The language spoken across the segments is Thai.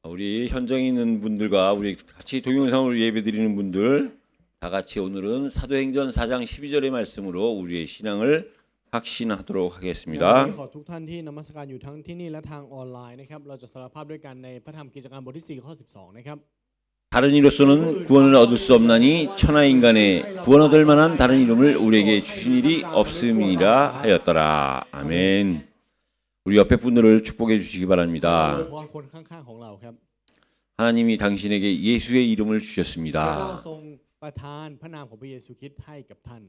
우리 현장에 있는 분들과 우리 같이 동영상으로 예배드리는 분들 다 같이 오늘은 사도행전 4장 12절의 말씀으로 우리의 신앙을 확신하도록 วัน 하겠습니다. นี้ขอทุกท่านที่นมัสการอยู่ทั้งที่นี่และทางออนไลน์นะครับเราจะสารภาพด้วยกันในพระธรรมกิจการบทที่4ข้อ12นะครับ 다른 이로서는 구원을 얻을 수 없나니 천하 인간의 구원 얻을 만한 다른 이름을 우리에게 주신 일이 없음이라 하였더라. 아멘. 우리 옆에 분들을 축복해 주시기 อวย 바랍니다. พรคนข้างๆของเราครับ 하나님이 당신에게 예수의 이름을 พระเจ้า 주셨습니다. ทรงประทานพระนามของพระเยซูคริสต์ให้กับท่าน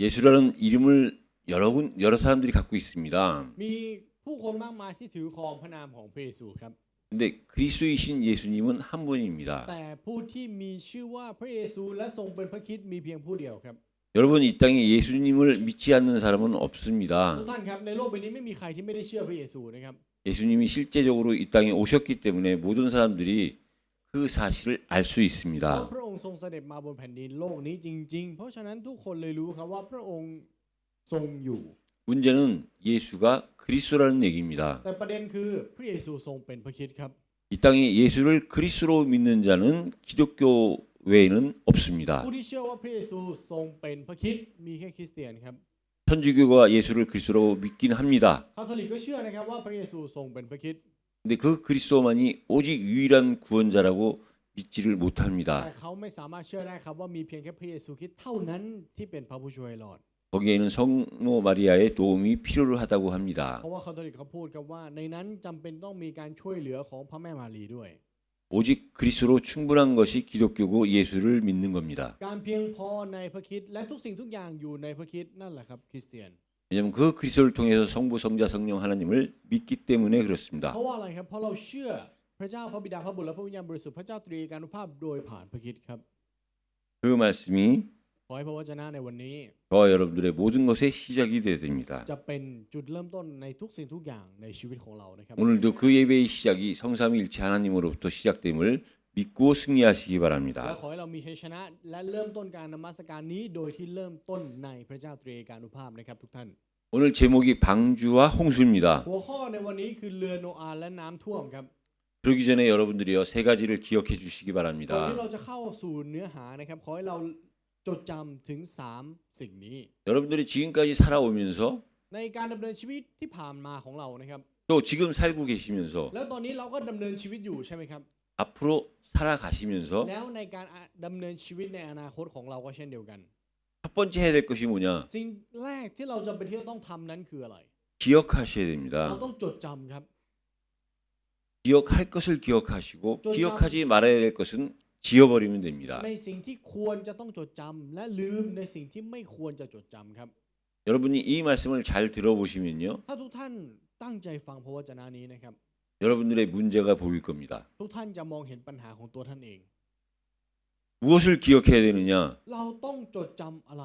예수라는 이름을 여러 사람들이 갖고 있습니다. มีผู้คนมากมายที่ถือครองพระนามของพระเยซูครับ 근데 그리스도이신 예수님은 한 분입니다. แต่ผู้ที่มีชื่อว่าพระเยซูและทรงเป็นพระคริสต์มีเพียงผู้เดียวครับ 여러분 이 땅에 예수님을 믿지 않는 사람은 ทุก 없습니다. ท่านครับในโลกใบนี้ไม่มีใครที่ไม่ได้เชื่อพระเยซูนะครับ 예수님이 실제적으로 이 땅에 오셨기 때문에 모든 사람들이 그 사실을 알 수 เพราะ 있습니다. พระองค์ทรงเสด็จมาบนแผ่นดินโลกนี้จริงๆเพราะฉะนั้นทุกคนเลยรู้ครับว่าพระองค์ทรงอยู่ 문제는 예수가 그리스도라는 얘기입니다. แต่ประเด็นคือพระเยซูทรงเป็นพระคริสต์ครับ 이 땅에 예수를 그리스도로 믿는 자는 기독교 외에는 없습니다. ผู้ที่เชื่อว่าพระเยซูทรงเป็นพระคริสต์มีแค่คริสเตียนครับ 천주교가 예수를 그리스도로 믿긴 합니다. คาทอลิกก็เชื่อนะครับว่าพระเยซูทรงเป็นพระคริสต์ 근데 그 그리스도만이 오직 유일한 구원자라고 믿지를 แต่ 못합니다. เขาไม่สามารถเชื่อได้ครับว่ามีเพียงแค่พระเยซูคริสต์เท่านั้นที่เป็นพระผู้ช่วยรอด 거기에는 성모 마리아의 도움이 필요로 하다고 합니다. เพราะว่าคาทอลิกเขาพูดกันว่าในนั้นจำเป็นต้องมีการช่วยเหลือของพระแม่มารีด้วย 오직 그리스도로 충분한 것이 기독교고 예수를 믿는 겁니다. การเพียงพอในพระคริสต์และทุกสิ่งทุกอย่างอยู่ในพระคริสต์นั่นแหละครับคริสเตียน 왜냐하면 그 그리스도를 통해서 성부, 성자, 성령 하나님을 믿기 때문에 그렇습니다. เพราะว่าอะไรครับเพราะเราเชื่อพระเจ้าพระบิดาพระบุตรและพระวิญญาณบริสุทธิ์พระเจ้าตรีเอกานุภาพโดยผ่านพระคริสต์ครับ 그 말씀이 ขอให้พระวจนะในวันนี้ 저와 여러분들의 모든 것의 시작이 되어야 됩니다. จะเป็นจุดเริ่มต้นในทุกสิ่งทุกอย่างในชีวิตของเรานะครับ 오늘도 그 예배의 시작이 성삼위일체 하나님으로부터 시작됨을 믿고 승리하시기 และ 바랍니다. ขอให้เรามีชัยชนะและเริ่มต้นการนมัสการนี้โดยที่เริ่มต้นในพระเจ้าตรีเอกานุภาพนะครับทุกท่าน 오늘 제목이 방주와 홍수입니다. หัวข้อในวันนี้คือเรือโนอาห์และน้ำท่วมครับ 그러기 전에 여러분들이요 세 가지를 기억해 주시기 ก่อน 바랍니다. ที่เราจะเข้าสู่เนื้อหานะครับขอให้เราจดจำถึง3สิ่งนี้ 여러분들이 지금까지 살아오면서 ในการดำเนินชีวิตที่ผ่านมาของเรานะครับ 또 지금 살고 계시면서 แล้วตอนนี้เราก็ดำเนินชีวิตอยู่ใช่ไหมครับ 앞으로 살아가시면서 แล้วในการดำเนินชีวิตในอนาคตของเราก็เช่นเดียวกัน 첫 번째 해야 될 것이 뭐냐? สิ่งแรกที่เราจำเป็นที่จะต้องทำนั้นคืออะไร 기억하셔야 เรา 됩니다. ต้องจดจำครับ 기억할 것을 기억하시고 좀 기억하지 말아야 될 것은 지워버리면 됩니다. ในสิ่งที่ควรจะต้องจดจำและลืมในสิ่งที่ไม่ควรจะจดจำครับ 여러분이 이 말씀을 잘 들어보시면요. ถ้าทุกท่านตั้งใจฟังพระวจนะนี้นะครับ 여러분들의 문제가 보일 겁니다. ทุกท่านจะมองเห็นปัญหาของตัวท่านเอง 무엇을 기억해야 되느냐? เราต้องจดจำอะไร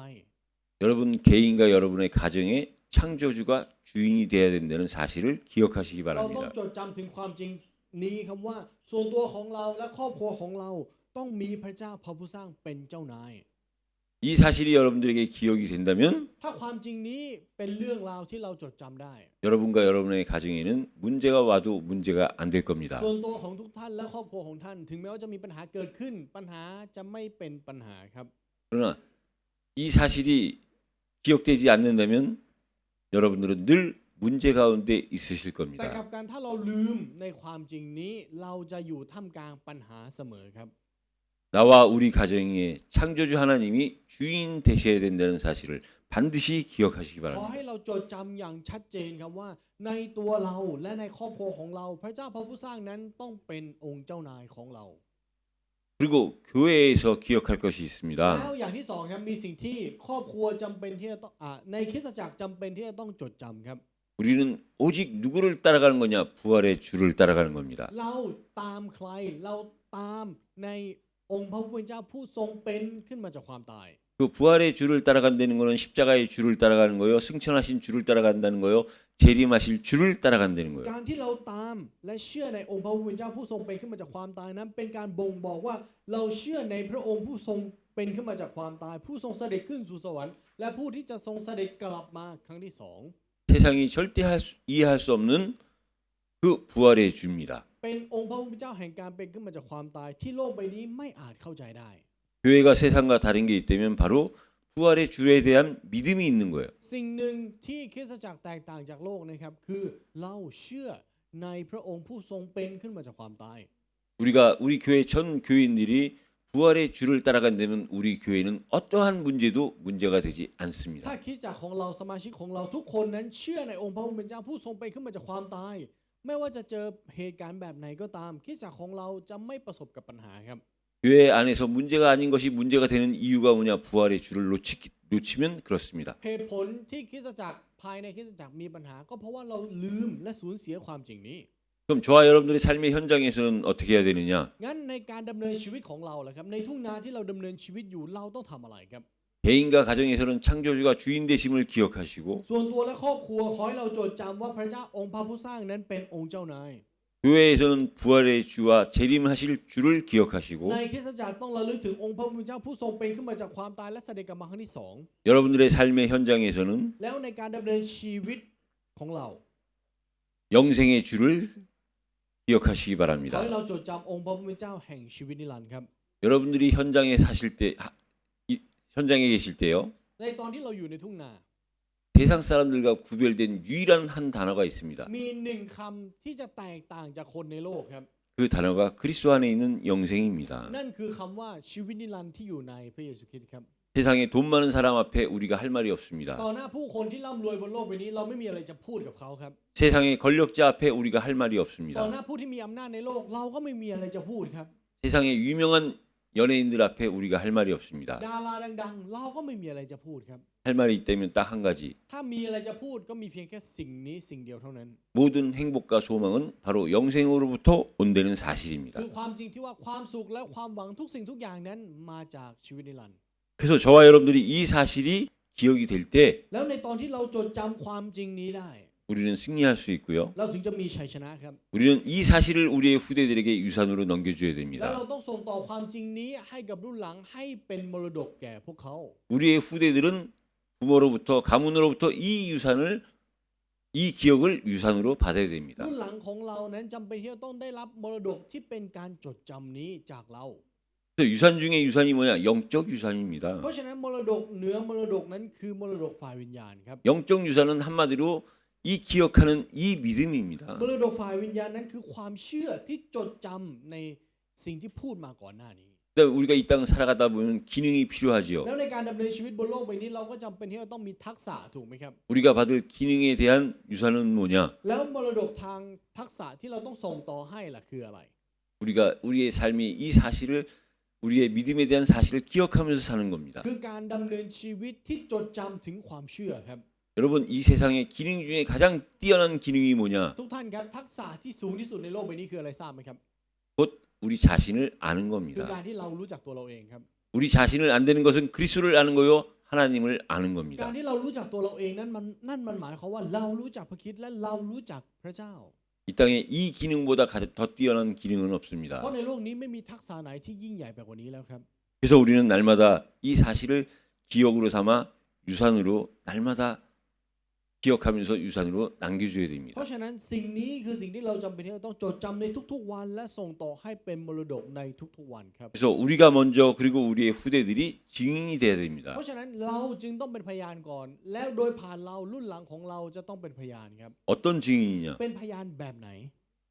여러분 개인과 여러분의 가정의 창조주가 주인이 되어야 된다는 사실을 기억하시기 เราต้อง 바랍니다. จดจำถึงความจริงนี้คำว่าส่วนตัวของเราและครอบครัวของเราต้องมีพระเจ้าพระผู้สร้างเป็นเจ้านาย 이 사실이 여러분들에게 기억이 된다면 ถ้าความจริงนี้เป็นเรื่องราวที่เราจดจำได้ 여러분과 여러분의 가정에는 문제가 와도 문제가 안 될 겁니다. ส่วนตัวของทุกท่านและครอบครัวของท่าน ถึงแม้ว่าจะมีปัญหาเกิดขึ้น ปัญหาจะไม่เป็นปัญหาครับ 그러나 이 사실이 기억되지 않는다면 여러분들은 늘 문제 가운데 있으실 แต่ 겁니다. กับการถ้าเราลืมในความจริงนี้เราจะอยู่ท่ามกลางปัญหาเสมอครับ 나와 우리 가정의 창조주 하나님이 주인 되셔야 된다는 사실을 반드시 기억하시기 ขอให้ 바랍니다. เราจดจำอย่างชัดเจนครับว่าในตัวเราและในครอบครัวของเรา พระเจ้าพระผู้สร้างนั้นต้องเป็นองค์เจ้านายของเรา 그리고 교회에서 기억할 것이 แล้ว 있습니다. อย่างที่สองครับมีสิ่งที่ครอบครัวจำเป็นที่จะต้องในคริสตจักรจำเป็นที่จะต้องจดจำครับ 우리는 오직 누구를 따라가는 거냐? 부활의 주를 따라가는 겁니다. เราตามใครเราตามในองค์พระผู้เป็นเจ้าผู้ทรงเป็นขึ้นมาจากความตาย 그 부활의 주를 따라간다는 것은 십자가의 주를 따라가는 거요, 승천하신 주를 따라간다는 거요, 재림하실 주를 따라간다는 거예요. การที่เราตามและเชื่อในองค์พระผู้เป็นเจ้าผู้ทรงเป็นขึ้นมาจากความตายนั้นเป็นการบ่งบอกว่าเราเชื่อในพระองค์ผู้ทรงเป็นขึ้นมาจากความตาย ผู้ทรงเสด็จขึ้นสู่สวรรค์และผู้ที่จะทรงเสด็จกลับมาครั้งที่สอง 세상이 절대 이해할 수 없는 그 부활의 주입니다. เป็นองค์พระผู้เป็นเจ้าแห่งการเป็นขึ้นมาจากความตายที่โลกใบนี้ไม่อาจเข้าใจได้ 교회가 세상과 다른 게 있다면 바로 부활의 주에 대한 믿음이 있는 거예요. สิ่งหนึ่งที่คริสตจักรแตกต่างจากโลกนะครับคือเราเชื่อในพระองค์ผู้ทรงเป็นขึ้นมาจากความตาย 우리 교회 전 교인들이 부활의 주를 따라간다면 우리 교회는 어떠한 문제도 문제가 되지 ถ้า 않습니다. คริสตจักรของเราสมาชิกของเราทุกคนนั้นเชื่อในองค์พระผู้เป็นเจ้าผู้ทรงเป็นขึ้นมาจากความตายไม่ว่าจะเจอเหตุการณ์แบบไหนก็ตามคริสตจักรของเราจะไม่ประสบกับปัญหาครับ 교회 안에서 문제가 아닌 것이 문제가 되는 이유가 뭐냐? 부활의 주를 놓치면 그렇습니다. เหตุผลที่คริสตจักรภายในคริสตจักรมีปัญหาก็เพราะว่าเราลืมและสูญเสียความจริงนี้ 그럼 저와 여러분들의 삶의 현장에서는 어떻게 해야 되느냐? งั้นในการดำเนินชีวิตของเราล่ะครับในทุ่งนาที่เราดำเนินชีวิตอยู่เราต้องทำอะไรครับ 개인과 가정에서는 창조주가 주인 되심을 기억하시고 ส่วนตัวและครอบครัวขอให้เราจดจำว่าพระเจ้าองค์พระผู้สร้างนั้นเป็นองค์เจ้านาย 교회에서는 부활의 주와 재림하실 주를 기억하시고 ในคริสตจักรต้องระลึกถึงองค์พระผู้เป็นเจ้าผู้ทรงเป็นขึ้นมาจากความตายและเสด็จกลับมาครั้งที่สอง 여러분들의 삶의 현장에서는 แล้วในการดำเนินชีวิตของเรา 영생의 주를 기억하시기 ขอ 바랍니다. ให้เราจดจำองค์พระผู้เป็นเจ้าแห่งชีวิตนิรันดร์ครับ 여러분들이 현장에 계실 때요. ในตอนที่เราอยู่ในทุ่งนา 세상 사람들과 구별된 유일한 한 단어가 있습니다. มีหนึ่งคำที่จะแตกต่างจากคนในโลกครับ 그 단어가 그리스도 안에 있는 영생입니다. นั่นคือคำว่าชีวิตนิรันดร์ที่อยู่ในพระเยซูคริสต์ครับ 세상에 돈 많은 사람 앞에 우리가 할 말이 없습니다. ต่อหน้าผู้คนที่ร่ำรวยบนโลกใบนี้เราไม่มีอะไรจะพูดกับเขาครับ 세상의 권력자 앞에 우리가 할 말이 ต่อ 없습니다. หน้าผู้ที่มีอำนาจในโลกเราก็ไม่มีอะไรจะพูดครับ 세상의 유명한 연예인들 앞에 우리가 할 말이 없습니다. ดาราดังๆเราก็ไม่มีอะไรจะพูดครับ 할 말이 있다면 딱 한 가지. ถ้ามีอะไรจะพูดก็มีเพียงแค่สิ่งนี้สิ่งเดียวเท่านั้น 모든 행복과 소망은 바로 영생으로부터 온다는 사실입니다. คือความจริงที่ว่าความสุขและความหวังทุกสิ่งทุกอย่างนั้นมาจากชีวิตนิรันดร์ 그래서 저와 여러분들이 이 사실이 기억이 될 때 แล้วในตอนที่เราจดจำความจริงนี้ได้ 우리는 승리할 수 있고요. เราถึงจะมีชัยชนะครับ 우리는 이 사실을 우리의 후대들에게 유산으로 넘겨줘야 และ 됩니다. เราต้องส่งต่อความจริงนี้ให้กับรุ่นหลังให้เป็นมรดกแก่พวกเขา 우리의 후대들은 부모로부터 가문으로부터 이 기억을 유산으로 받아야 됩니다. รุ่นหลังของเรานั้นจำเป็นที่จะต้องได้รับมรดกที่เป็นการจดจำนี้จากเรา 그래서 유산 중에 유산이 뭐냐? 영적 유산입니다. เพราะฉะนั้นมรดกเหนือมรดกนั้นคือมรดกฝ่ายวิญญาณครับ 영적 유산은 한마디로 이 기억하는 이 믿음입니다. มรดกฝ่ายวิญญาณนั้นคือความเชื่อที่จดจำในสิ่งที่พูดมาก่อนหน้านี้ 그러니까 우리가 이 땅 살아가다 보면 기능이 필요하지요. แล้วในการดำเนินชีวิตบนโลกใบนี้เราก็จำเป็นที่จะต้องมีทักษะถูกไหมครับ 우리가 받을 기능에 대한 유산은 뭐냐? แล้วมรดกทางทักษะที่เราต้องส่งต่อให้ล่ะคืออะไร 우리의 삶이 이 사실을 우리의 믿음에 대한 사실을 기억하면서 사는 겁니다. คือการดำเนินชีวิตที่จดจำถึงความเชื่อครับ 여러분 이 세상의 기능 중에 가장 뛰어난 기능이 뭐냐? ทุกท่านครับทักษะที่สูงที่สุดในโลกใบนี้คืออะไรทราบไหมครับ 곧 우리 자신을 아는 คือ 겁니다. การที่เรารู้จักตัวเราเองครับ 우리 자신을 안 되는 것은 그리스도를 아는 거요, 하나님을 아는 การ 겁니다. ที่เรารู้จักตัวเราเองนั่นหมายความว่าเรารู้จักพระคริสต์และเรารู้จักพระเจ้า 이 땅에 이 기능보다 더 뛰어난 기능은 เพ 없습니다. ราะในโลกนี้ไม่มีทักษะไหนที่ยิ่งใหญ่ไปกว่านี้แล้วครับ 그래서 우리는 날마다 이 사실을 기억으로 삼아 유산으로 날마다 기억하면서 유산으로 남겨줘야 เพ 됩니다. ราะฉะนั้นสิ่งนี้คือสิ่งที่เราจำเป็นที่จะต้องจดจำในทุกๆวันและส่งต่อให้เป็นมรดกในทุกๆวันครับ 그래서 우리가 먼저 그리고 우리의 후대들이 증인이 돼야 됩니다. เพราะฉะนั้นเราจึงต้องเป็นพยานก่อน แล้วโดยผ่านเรารุ่นหลังของเราจะต้องเป็นพยานครับ 어떤 증인이냐? เป็นพยานแบบไหน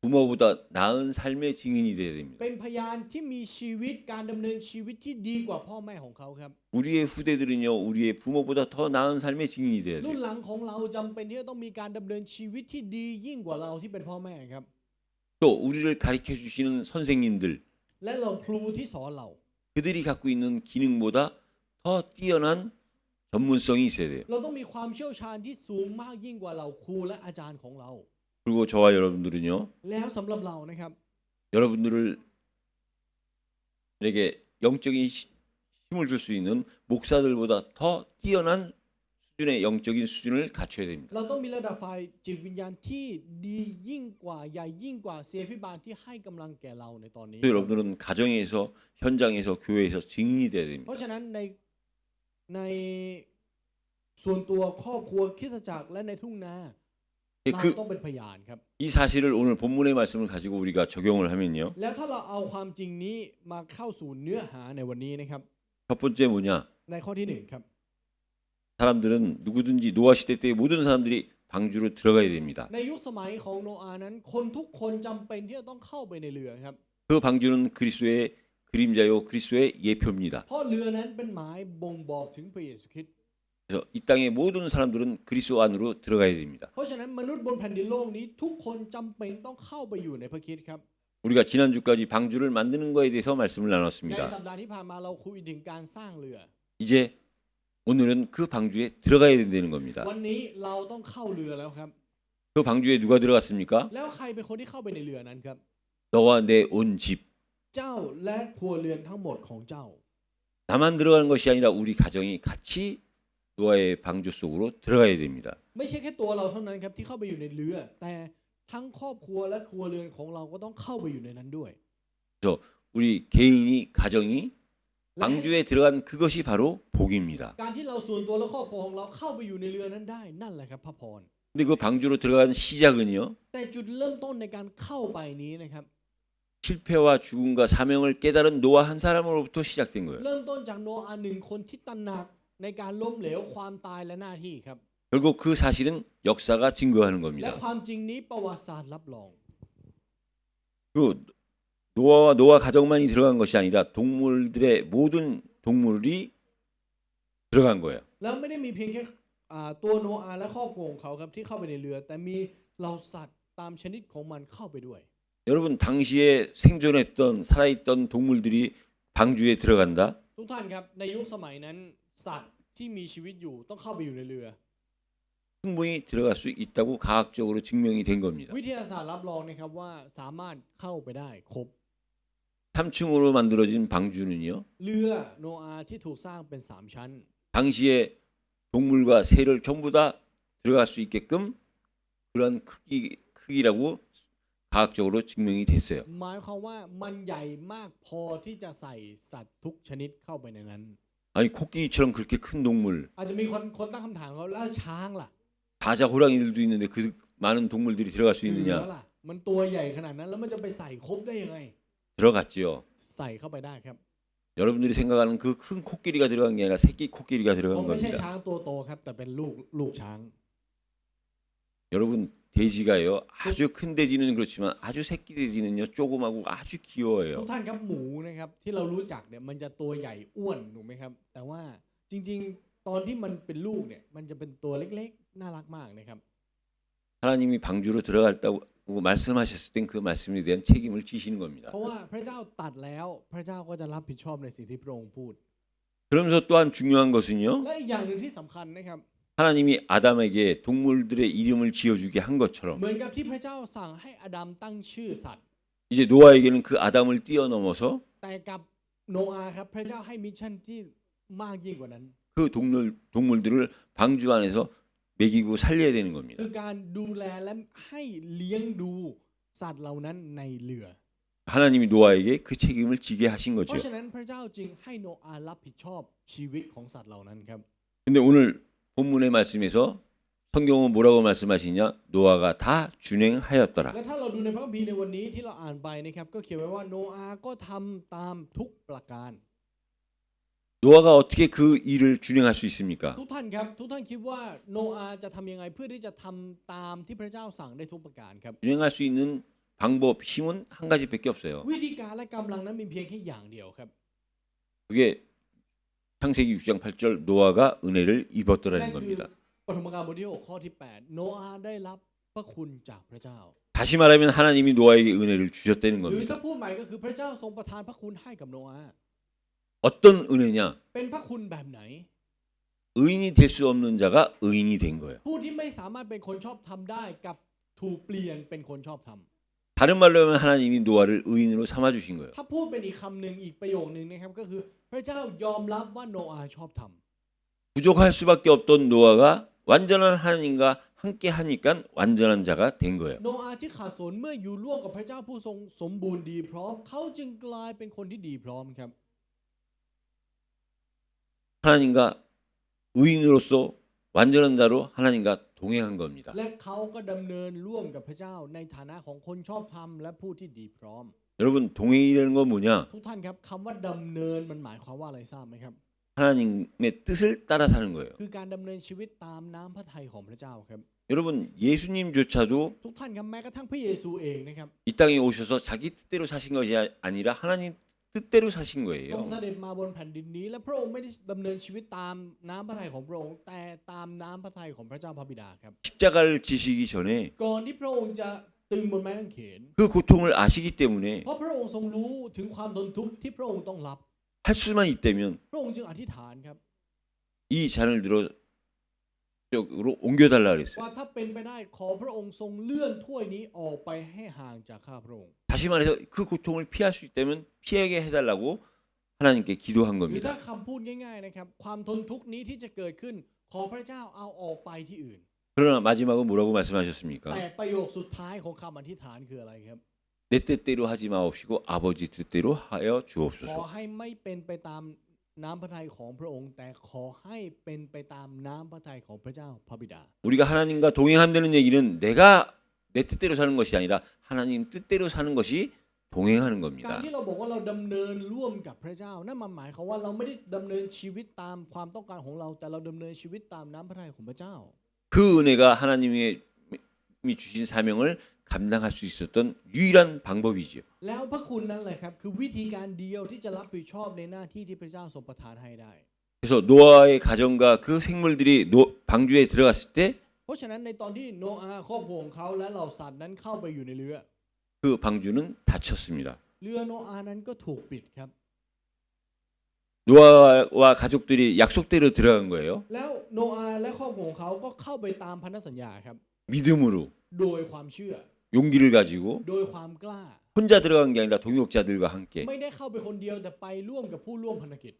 부모보다 나은 삶의 증인이 돼야 됩니다. เป็นพยานที่มีชีวิตการดำเนินชีวิตที่ดีกว่าพ่อแม่ของเขาครับ 우리의 후대들은요, 우리의 부모보다 더 나은 삶의 증인이 돼야 รุ่น 돼요. หลังของเราจำเป็นที่จะต้องมีการดำเนินชีวิตที่ดียิ่งกว่าเราที่เป็นพ่อแม่ครับ 또 우리를 가르쳐 주시는 선생님들, และเราครูที่สอนเรา 그들이 갖고 있는 기능보다 더 뛰어난 전문성이 있어야 돼요. เราต้องมีความเชี่ยวชาญที่สูงมากยิ่งกว่าเราครูและอาจารย์ของเรา 그리고 저와 여러분들은요, แล้วสำหรับเรานะครับ 여러분들에게 영적인 힘을 줄 수 있는 목사들보다 더 뛰어난 수준의 영적인 수준을 갖춰야 됩니다. เราต้องมีระดับฝ่ายจิตวิญญาณที่ดียิ่งกว่าใหญ่ยิ่งกว่าเสียพิบาลที่ให้กำลังแก่เราในตอนนี้ 또 여러분들은 가정에서, 현장에서, 교회에서 증인이 돼야 เพ 됩니다. ราะฉะนั้นใน ส่วนตัวครอบครัวคริสตจักรและในทุ่งนา 예, เรา 그 ต้องเป็นพยานครับ 이 사실을 오늘 본문의 말씀을 가지고 우리가 적용을 하면요. แล้วถ้าเราเอาความจริงนี้มาเข้าสู่เนื้อหาในวันนี้นะครับ 첫 번째 뭐냐? ในข้อที่หนึ่งครับ 사람들은 누구든지 노아 시대 때 모든 사람들이 방주로 들어가야 됩니다. ในยุคสมัยของโนอาห์นั้นคนทุกคนจำเป็นที่จะต้องเข้าไปในเรือครับ 그 방주는 그리스도의 그림자요 그리스도의 예표입니다. เพราะเรือนั้นเป็นหมายบ่งบอกถึงพระเยซูคริสต์ 그래서 이 땅의 모든 사람들은 그리스도 안으로 들어가야 됩니다. เพราะฉะนั้นมนุษย์บนแผ่นดินโลกนี้ทุกคนจำเป็นต้องเข้าไปอยู่ในพระคริสต์ครับ 우리가 지난주까지 방주를 만드는 거에 대해서 말씀을 ใน 나눴습니다. สัปดาห์ที่ผ่านมาเราคุยถึงการสร้างเรือ 이제 오늘은 그 방주에 들어가야 된다는 겁니다. วันนี้เราต้องเข้าเรือแล้วครับ 그 방주에 누가 들어갔습니까? แล้วใครเป็นคนที่เข้าไปในเรือนั้นครับ 너와 내 온 집. เจ้าและครัวเรือนทั้งหมดของเจ้า 나만 들어가는 것이 아니라 우리 가정이 같이 노아의 방주 속으로 들어가야 됩니다. ไม่ใช่แค่ตัวเราเท่านั้นครับที่เข้าไปอยู่ในเรือ แต่ทั้งครอบครัวและครัวเรือนของเราก็ต้องเข้าไปอยู่ในนั้นด้วย 그래서 우리 개인이 가정이 และ 방주에 들어간 그것이 바로 복입니다. การที่เราส่วนตัวและครอบครัวของเราเข้าไปอยู่ในเรือนั้นได้นั่นแหละครับพระพร 근데 그 방주로 들어간 시작은요. แต่จุดเริ่มต้นในการเข้าไปนี้นะครับ 실패와 죽음과 사명을 깨달은 노아 한 사람으로부터 시작된 거예요. เริ่มต้นจากโนอาห์หนึ่งคนที่ตระหนักในการล้มเหลวความตายและหน้าที่ครับ 결국 그 사실은 역사가 증거하는 และ 겁니다. ความจริงนี้ประวัติศาสตร์รับรอง 그 노아와 노아 가정만이 들어간 것이 아니라 동물들의 모든 동물이 들어간 거예요. แล้วไม่ได้มีเพียงแค่ตัวโนอาห์และครอบครัวของเขาครับที่เข้าไปในเรือ แต่มีเหล่าสัตว์ตามชนิดของมันเข้าไปด้วย 여러분 당시에 생존했던 살아있던 동물들이 방주에 들어간다. ทุกท่านครับในยุคสมัยนั้นสัตว์ที่มีชีวิตอยู่ต้องเข้าไปอยู่ในเรือ 충분히 들어갈 수 있다고 과학적으로 증명이 된 겁니다. วิทยาศาสตร์รับรองนะครับว่าสามารถเข้าไปได้ครบ 3층으로 만들어진 방주는요. เรือโนอาห์ที่ถูกสร้างเป็น3ชั้น 당시에 동물과 새를 전부 다 들어갈 수 있게끔 그런 크기라고 과학적으로 증명이 됐어요. หมายความว่ามันใหญ่มากพอที่จะใส่สัตว์ทุกชนิดเข้าไปในนั้น 아니 코끼리처럼 그렇게 큰 동물, อาจจะมีคนตั้งคำถามเขาแล้วช้างล่ะ 사자, 호랑이들도 있는데 그 많은 동물들이 들어갈 수 เสือ 있느냐? ล่ะมันตัวใหญ่ขนาดนั้นแล้วมันจะไปใส่ครบได้ยังไง 들어갔지요. ใส่เข้าไปได้ครับ 여러분들이 생각하는 그 큰 코끼리가 들어간 게 아니라 새끼 코끼리가 เพ 들어간 ราะไม่ใช่ 겁니다. ช้างตัวโตครับแต่เป็นลูกช้าง 여러분 돼지가요. 아주 큰 돼지는 그렇지만 아주 새끼 돼지는요 조그마고 아주 ทุก 귀여워요. ท่านครับหมูนะครับที่เรารู้จักเนี่ยมันจะตัวใหญ่อ้วนถูกไหมครับ แต่ว่าจริงๆตอนที่มันเป็นลูกเนี่ยมันจะเป็นตัวเล็กๆน่ารักมากนะครับ 하나님이 방주로 들어갔다고 말씀하셨을 땐 그 말씀에 대한 책임을 지시는 겁니다. เพราะว่าพระเจ้าตัดแล้วพระเจ้าก็จะรับผิดชอบในสิ่งที่พระองค์พูด 그러면서 또한 중요한 것은요. และอีกอย่างหนึ่งที่สำคัญนะครับ 하나님이 아담에게 동물들의 이름을 지어주게 한 것처럼 เหมือนกับที่พระเจ้าสั่งให้อาดัมตั้งชื่อสัตว์ 이제 노아에게는 그 아담을 뛰어넘어서 แต่กับโนอาห์ครับพระเจ้าให้มิชชั่นที่มากยิ่งกว่านั้น 그 동물들을 방주 안에서 먹이고 살려야 되는 คื 겁니다. อการดูแลและให้เลี้ยงดูสัตว์เหล่านั้นในเรือ 하나님이 노아에게 그 책임을 지게 하신 เพ 거죠. ราะฉะนั้นพระเจ้าจึงให้โนอาห์รับผิดชอบชีวิตของสัตว์เหล่านั้นครับ 근데 오늘 본문의 말씀에서 성경은 뭐라고 말씀하시냐? 노아가 다 준행하였더라. และถ้าเราดูในพระคัมภีร์ในวันนี้ที่เราอ่านไปนะครับก็เขียนไว้ว่าโนอาห์ก็ทำตามทุกประการ 노아가 어떻게 그 일을 준행할 수 있습니까? ทุกท่านครับทุกท่านคิดว่าโนอาห์จะทำยังไงเพื่อที่จะทำตามที่พระเจ้าสั่งได้ทุกประการครับ 준행할 수 있는 방법, 힘은 한 가지밖에 없어요. วิธีการและกำลังนั้นมีเพียงแค่อย่างเดียวครับ 그게 창세기 6장 8절 노아가 은혜를 นั่น 입었더라는 คือ 겁니다. ปฐมกาลบทที่6ข้อที่8โนอาห์ได้รับพระคุณจากพระเจ้า 다시 말하면 하나님이 노아에게 은혜를 주셨다는 หรือถ้า 겁니다. พูดใหม่ก็คือพระเจ้าทรงประทานพระคุณให้กับโนอาห์ 어떤 은혜냐? เป็นพระคุณแบบไหน 의인이 될 수 없는 자가 의인이 된 거예요. ผู้ที่ไม่สามารถเป็นคนชอบธรรมได้กับถูกเปลี่ยนเป็นคนชอบธรรม 다른 말로 하면 하나님이 노아를 의인으로 삼아 주신 거예요. ถ้าพูดเป็นอีกคำหนึ่งอีกประโยคหนึ่งนะครับก็คือพระเจ้ายอมรับว่าโนอาห์ชอบธรรม 부족할 수밖에 없던 노아가 완전한 하나님과 함께 하니까 완전한 자가 된 거예요. โนอาห์ที่ขาดสนเมื่ออยู่ร่วมกับพระเจ้าผู้ทรงสมบูรณ์ดีพร้อมเขาจึงกลายเป็นคนที่ดีพร้อมครับ 하나님과 의인으로서 완전한 자로 하나님과 동행한 겁니다. และเขาก็ดำเนินร่วมกับพระเจ้าในฐานะของคนชอบธรรมและผู้ที่ดีพร้อม 여러분 동행이라는 건 뭐냐? ทุกท่านครับคำว่าดำเนินมันหมายความว่าอะไรทราบไหมครับ 하나님의 뜻을 따라 사는 거예요. คือการดำเนินชีวิตตามน้ำพระทัยของพระเจ้าครับ 여러분 예수님조차도 ทุกท่านครับแม้กระทั่งพระเยซูเองนะครับ 이 땅에 오셔서 자기 뜻대로 사신 것이 아니라 하나님 뜻대로 사신 ทร 거예요. งเสด็จมาบนแผ่นดินนี้ และพระองค์ไม่ได้ดำเนินชีวิตตามน้ำพระทัยของพระองค์แต่ตามน้ำพระทัยของพระเจ้าพระบิดาครับ 십자가를 지시기 전에 ก่อนที่พระองค์จะตึงบนไม้กางเขน 그 고통을 아시기 때문에 เพราะพระองค์ทรงรู้ถึงความทนทุกข์ที่พระองค์ต้องรับ 할 수만 있다면 พระองค์จึงอธิษฐานครับ 이 잔을 들어 쪽으로 옮겨달라 그랬어요. ว่าถ้าเป็นไปได้ขอพระองค์ทรงเลื่อนถ้วยนี้ออกไปให้ห่างจากข้าพระองค์ 다시 말해서 그 고통을 피할 수 있다면 피하게 해달라고 하나님께 기도한 หรือถ้า 겁니다. คำพูดง่ายๆนะครับความทนทุกข์นี้ที่จะเกิดขึ้นขอพระเจ้าเอาออกไปที่อื่น 그러나 마지막은 뭐라고 말씀하셨습니까? แต่ประโยคสุดท้ายของคำอธิษฐานคืออะไรครับ 내 뜻대로 하지 마옵시고 아버지 뜻대로 하여 ขอ 주옵소서. ให้ไม่เป็นไปตามน้ำพระทัยของพระองค์ แต่ขอให้เป็นไปตามน้ำพระทัยของพระเจ้าพระบิดา 우리가 하나님과 동행한다는 얘기는 내가 내 뜻대로 사는 것이 아니라 하나님 뜻대로 사는 것이 동행하는 การ 겁니다. ที่เราบอกว่าเราดำเนินร่วมกับพระเจ้านั่นมันหมายความว่าเราไม่ได้ดำเนินชีวิตตามความต้องการของเรา แต่เราดำเนินชีวิตตามน้ำพระทัยของพระเจ้า 그 은혜가 하나님이 주신 사명을 감당할 수 있었던 유일한 방법이지요. แล้วพระคุณนั้นแหละครับคือวิธีการเดียวที่จะรับผิดชอบในหน้าที่ที่พระเจ้าทรงประทานให้ได้ 그래서 노아의 가정과 그 생물들이 방주에 들어갔을 때 เพราะฉะนั้นในตอนที่โนอาห์ครอบครัวของเขาและเหล่าสัตว์นั้นเข้าไปอยู่ในเรือ 그 방주는 닫혔습니다. เรือโนอาห์นั้นก็ถูกปิดครับ 노아와 가족들이 약속대로 들어간 거예요. แล้วโนอาห์และครอบครัวของเขาก็เข้าไปตามพันธสัญญาครับ 믿음으로 โดยความเชื่อ 용기를 가지고 โดยความกล้า 혼자 들어간 게 아니라 동역자들과 함께 ไม่ได้เข้าไปคนเดียวแต่ไปร่วมกับผู้ร่วมพันธกิจ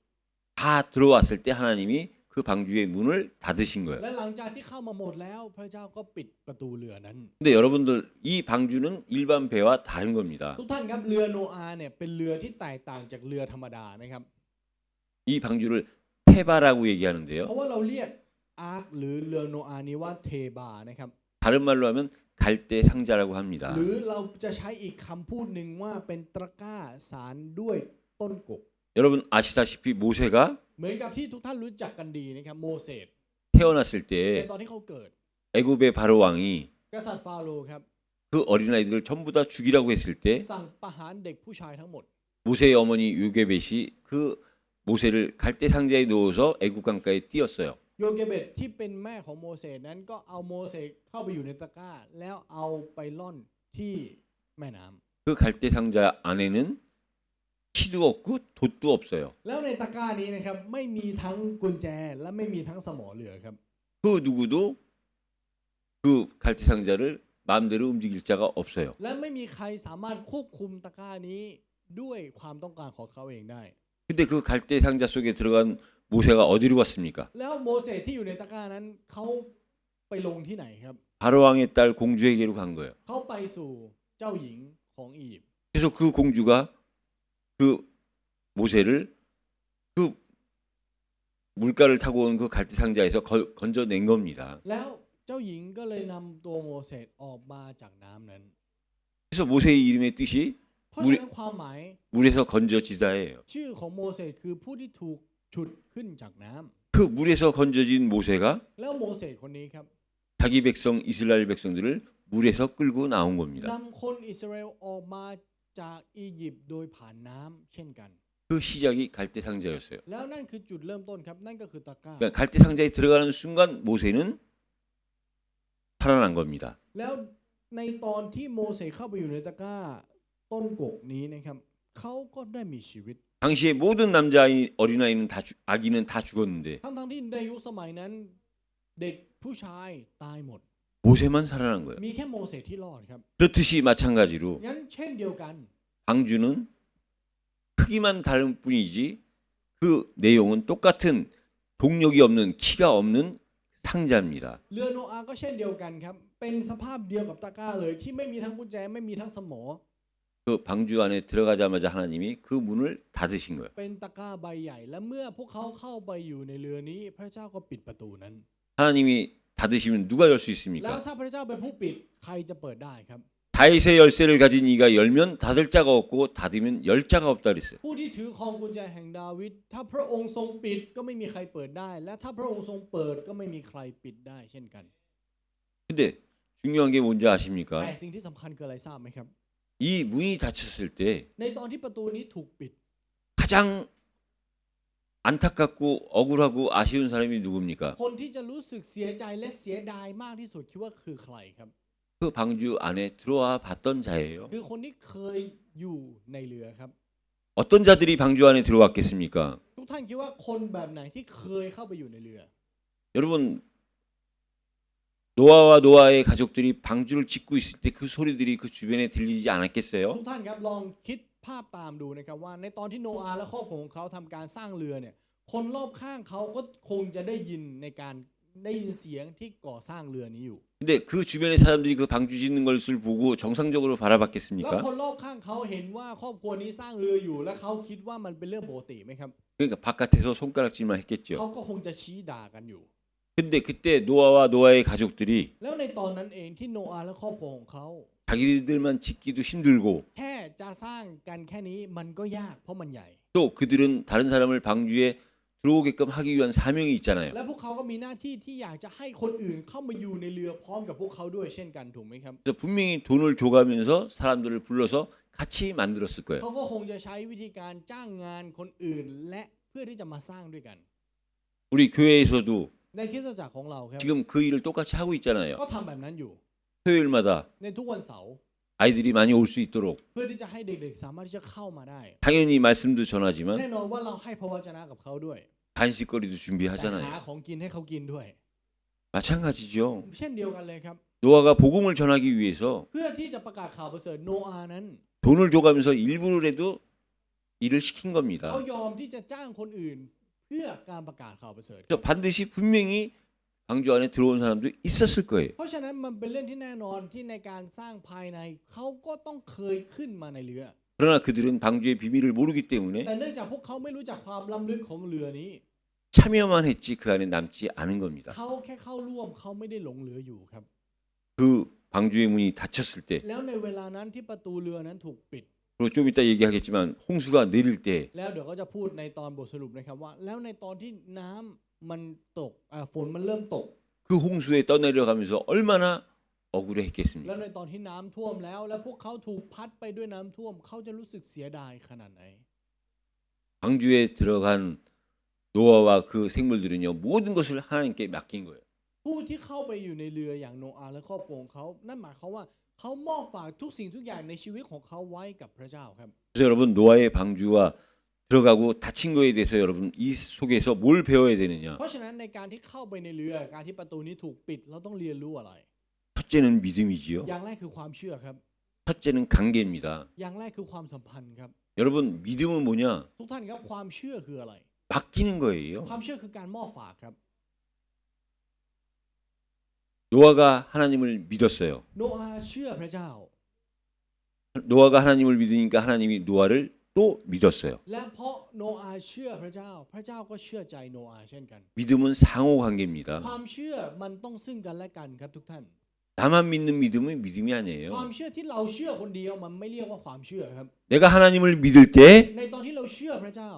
다 들어왔을 때 하나님이 그 방주의 문을 닫으신 거예요. และหลังจากที่เข้ามาหมดแล้วพระเจ้าก็ปิดประตูเรือนั้น 근데 여러분들 이 방주는 일반 배와 다른 겁니다. ทุกท่านครับเรือโนอาห์เนี่ยเป็นเรือที่แตกต่างจากเรือธรรมดานะครับ 이 방주를 테바라고 얘기하는데요. เพราะว่าเราเรียกอาร์คหรือเรือโนอาห์นี้ว่าเทบานะครับ 다른 말로 하면 갈대 상자라고 합니다. หรือเราจะใช้อีกคำพูดหนึ่งว่าเป็นตะกร้าสารด้วยต้นกก 여러분 아시다시피 모세가 เหมือนกับที่ทุกท่านรู้จักกันดีนะครับโมเสส 태어났을 ใน 때 ตอนที่เขาเกิด 애굽의 바로 왕이 กษัตริย์ฟาโรห์ครับ 그 어린아이들을 전부 다 죽이라고 했을 때 สั่งประหารเด็กผู้ชายทั้งหมด 모세의 어머니 요게벳이 그 모세를 갈대 상자에 넣어서 애굽 강가에 띄었어요. โยเกเบตที่เป็นแม่ของโมเสสนั้นก็เอาโมเสสเข้าไปอยู่ในตะกร้า แล้วเอาไปล่อนที่แม่น้ำ 그 갈대 상자 안에는 키도 없고 돛도 없어요. แล้วในตะกร้านี้นะครับไม่มีทั้งกุญแจและไม่มีทั้งสมอเรือครับ 그 누구도 그 갈대 상자를 마음대로 움직일 자가 없어요. และไม่มีใครสามารถควบคุมตะกร้านี้ด้วยความต้องการของเขาเองได้ 근데 그 갈대 상자 속에 들어간 모세가 어디로 갔습니까? แล้วโมเสสที่อยู่ในตะกร้านั้นเขาไปลงที่ไหนครับ 바로 왕의 딸 공주에게로 간 거예요. เขาไปสู่เจ้าหญิงของอียิปต์ 그래서 그 공주가 그 모세를 그 물가를 타고 온 그 갈대 상자에서 건져낸 겁니다. แล้วเจ้าหญิงก็เลยนำตัวโมเสสออกมาจากน้ำนั้น 그래서 모세의 이름의 뜻이 เพราะฉะนั้นความหมาย 물에서 건져지다예요. ชื่อของโมเสสคือผู้ที่ถูกฉุดขึ้นจากน้ำ 그 물에서 건져진 모세가 แล้วโมเสสคนนี้ครับ 자기 백성 이스라엘 백성들을 물에서 끌고 나온 겁니다. นำคนอิสราเอลออกมาจากอียิปต์โดยผ่านน้ำเช่นกัน 그 시작이 갈대 상자였어요. แล้วนั่นคือจุดเริ่มต้นครับนั่นก็คือตะกร้า 그러니까 갈대 상자에 들어가는 순간 모세는 살아난 겁니다. แล้วในตอนที่โมเสสเข้าไปอยู่ในตะกร้าต้นกกนี้นะครับเขาก็ได้มีชีวิต 당시에 모든 남자아이 어린아이는 아기는 다 죽었는데 ทั้งที่ในยุคสมัยนั้นเด็กผู้ชายตายหมด 모세만 살아난 거예요. มีแค่โมเสสที่รอดครับ 그렇듯이 마찬가지로 งั้นเช่นเดียวกัน 방주는 크기만 다른 뿐이지 그 내용은 똑같은 동력이 없는 키가 없는 상자입니다. เรือโนอาห์ก็เช่นเดียวกันครับเป็นสภาพเดียวกับตะกร้าเลยที่ไม่มีทั้งกุญแจไม่มีทั้งสมอ 그 방주 안에 들어가자마자 하나님이 그 문을 닫으신 거예요. เป็นตะกร้าใบใหญ่และเมื่อพวกเขาเข้าไปอยู่ในเรือนี้พระเจ้าก็ปิดประตูนั้น 하나님이 닫으시면 누가 열 수 แล้ว 있습니까? ถ้าพระเจ้าเป็นผู้ปิดใครจะเปิดได้ครับ 다윗의 열쇠를 가진 이가 열면 닫을 자가 없고 닫으면 열 자가 없다 그랬어요. ผู้ที่ถือครองกุญแจแห่งดาวิดถ้าพระองค์ทรงปิดก็ไม่มีใครเปิดได้ และถ้าพระองค์ทรงเปิดก็ไม่มีใครปิดได้เช่นกัน 근데 중요한 게 뭔지 แต่ 아십니까? สิ่งที่สำคัญคืออะไรทราบไหมครับ 이 문이 닫혔을 때 ในตอนที่ประตูนี้ถูกปิด 가장 안타깝고 억울하고 아쉬운 사람이 누굽니까? คนที่จะรู้สึกเสียใจและเสียดายมากที่สุดคิดว่าคือใครครับ 그 방주 안에 들어와 봤던 자예요. คือคนที่เคยอยู่ในเรือครับ 어떤 자들이 방주 안에 들어왔겠습니까? ทุกท่านคิดว่าคนแบบไหนที่เคยเข้าไปอยู่ในเรือ 여러분 노아와 노아의 가족들이 방주를 짓고 있을 때 그 소리들이 그 주변에 들리지 ทุ 않았겠어요? กท่านครับลองคิดภาพตามดูนะครับว่าในตอนที่โนอาห์และครอบครัวของเขาทำการสร้างเรือเนี่ยคนรอบข้างเขาก็คงจะได้ยินในการได้ยินเสียงที่ก่อสร้างเรือนี้อยู่ 근데 그 주변의 사람들이 그 방주 짓는 것을 보고 정상적으로 แล้ว 바라봤겠습니까? คนรอบข้างเขาเห็นว่าครอบครัวนี้สร้างเรืออยู่ และเขาคิดว่ามันเป็นเรื่องปกติไหมครับ 그러니까 바깥에서 손가락질만 เขา 했겠죠. ก็คงจะชี้ด่ากันอยู่ 근데 그때 노아와 노아의 가족들이 แล้วในตอนนั้นเองที่โนอาห์และครอบครัวของเขา 자기들만 짓기도 힘들고 แค่จะสร้างกันแค่นี้มันก็ยากเพราะมันใหญ่ 또 그들은 다른 사람을 방주에 들어오게끔 하기 위한 사명이 있잖아요. และพวกเขาก็มีหน้าที่ที่อยากจะให้คนอื่นเข้ามาอยู่ในเรือพร้อมกับพวกเขาด้วยเช่นกันถูกไหมครับ 그래서 분명히 돈을 줘가면서 사람들을 불러서 같이 만들었을 거예요. เขาก็คงจะใช้วิธีการจ้างงานคนอื่นและเพื่อที่จะมาสร้างด้วยกัน 우리 교회에서도 ในคริสตจักรของเราครับ 지금 그 일을 똑같이 하고 있잖아요. ก็ทำแบบนั้นอยู่ 토요일마다 ในทุกวันเสาร์ 아이들이 많이 올 수 있도록 เพื่อที่จะให้เด็กๆสามารถที่จะเข้ามาได้ 당연히 말씀도 แน่ 전하지만 นอนว่าเราให้พระวจนะกับเขาด้วย 간식거리도 แต่หา 준비하잖아요. ของกินให้เขากินด้วย 마찬가지죠. เช่นเดียวกันเลยครับ 노아가 복음을 전하기 위해서 เพื่อที่จะประกาศข่าวประเสริฐโนอาห์นั้น 돈을 줘가면서 일부러라도 일을 시킨 เขา 겁니다. ยอมที่จะจ้างคนอื่น เพื่อการประกาศข่าวประเสริฐ 그래서 반드시 분명히 방주 안에 들어온 사람도 있었을 거예요. เพราะฉะนั้นมันเป็นเรื่องที่แน่นอนที่ในการสร้างภายในเขาก็ต้องเคยขึ้นมาในเรือ 그러나 그들은 방주의 비밀을 모르기 때문에 แต่เนื่องจากพวกเขาไม่รู้จักความล้ำลึกของเรือนี้ 참여만 했지 그 안에 남지 않은 겁니다. เขาแค่เข้าร่วมเขาไม่ได้หลงเหลืออยู่ครับ 그 방주의 문이 닫혔을 때 แล้วในเวลานั้นที่ประตูเรือนั้นถูกปิด 그리고 좀 이따 얘기하겠지만 홍수가 내릴 때 แล้วเดี๋ยวก็จะพูดในตอนบทสรุปนะครับว่า แล้วในตอนที่น้ำมันตกฝนมันเริ่มตก 그 홍수에 떠내려가면서 얼마나 แล้ว 억울해했겠습니까? ในตอนที่น้ำท่วมแล้ว แล้วพวกเขาถูกพัดไปด้วยน้ำท่วมเขาจะรู้สึกเสียดายขนาดไหน 방주에 들어간 노아와 그 생물들은요 모든 것을 하나님께 맡긴 거예요. ผู้ที่เข้าไปอยู่ในเรืออย่างโนอาห์และครอบครัวของเขานั่นหมายความว่าเขามอบฝากทุกสิ่งทุกอย่างในชีวิตของเขาไว้กับพระเจ้าครับ 그래서 여러분 노아의 방주와 들어가고 닫힌 거에 대해서 여러분 이 속에서 뭘 배워야 되느냐? เพราะฉะนั้นในการที่เข้าไปในเรือการที่ประตูนี้ถูกปิดเราต้องเรียนรู้อะไร 첫째는 믿음이지요. อย่างแรกคือความเชื่อครับ 첫째는 관계입니다. อย่างแรกคือความสัมพันธ์ครับ 여러분 믿음은 뭐냐? ทุกท่านครับความเชื่อคืออะไร 맡기는 거예요. ความเชื่อคือการมอบฝากครับ 노아가 하나님을 믿었어요. โนอาห์เชื่อพระเจ้า 노아가 하나님을 믿으니까 하나님이 노아를 또 믿었어요. และเพราะโนอาห์เชื่อพระเจ้า พระเจ้าก็เชื่อใจโนอาห์เช่นกัน 믿음은 상호 관계입니다. ความเชื่อมันต้องซึ่งกันและกันครับทุกท่าน 나만 믿는 믿음은 믿음이 ความ 아니에요. เชื่อที่เราเชื่อคนเดียวมันไม่เรียกว่าความเชื่อครับ 내가 하나님을 믿을 때 그 ในตอนที่เราเชื่อพระเจ้า